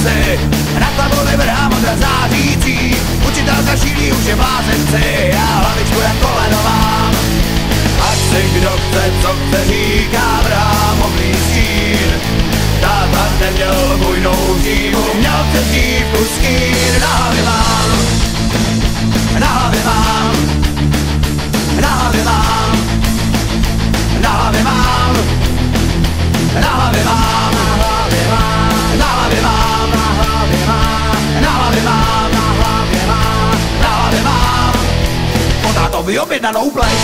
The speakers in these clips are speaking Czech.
klasy, na tabuli vrhá modra zářící, učitelka šílí už je blázenci, já hlavičku jak koleno mám. Ať si kdo chce, co chce, říká vrhá modrý stín. Táta neměl bujnou římu, měl přes dívku skýr. Na hlavě mám, na hlavě mám, na hlavě mám, na hlavě mám, na hlavě mám, na hlavě mám, na hlavě mám, na hlavě mám, na hlavě mám, na hlavě mám, na hlavě mám. Po tátovi objednanou pleš.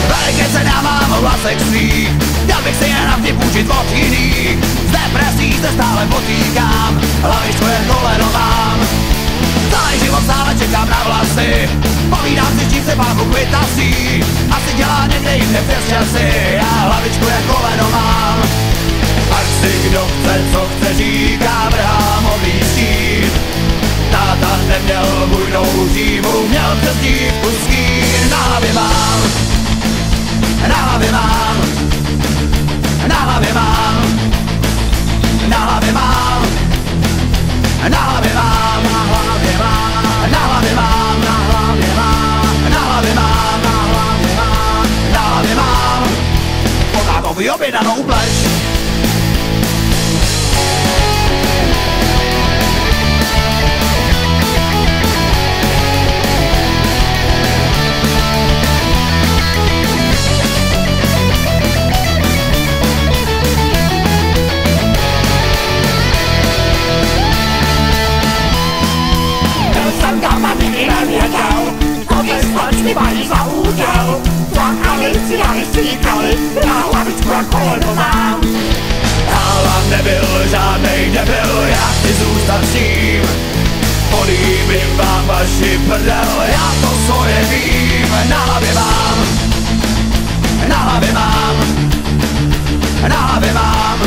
Veliké se dávám o vlasech svých, chtěl bych si jen navždy půjčit od jiných. Z depresí se stále potýkám, hlavičku jen koleno mám. Celý život stále čekám na vlasy, povídám si, čím se Pán Bůh vytasí. Asi dělá někde jinde přes časy, já hlavičku jen koleno mám. Ať si kdo chce, co chce, říká vrhá modrý stín. Táta neměl bujnou římu, měl přes dívku skýr. Na hlavě mám, na hlavě mám, na hlavě mám, na hlavě mám, na hlavě mám, na hlavě mám, na hlavě mám, na hlavě mám, na hlavě mám, na hlavě mám, na hlavě mám. Po tátovi objednanou pleš. Mají za úděl, plakali, říkali, já hlavičku a koleno mám. Hala nebyl žádnej debil, já chci zůstat s ním. Políbím vám vaši prdel, já to svoje vím. Na hlavě mám, na hlavě mám, na hlavě mám.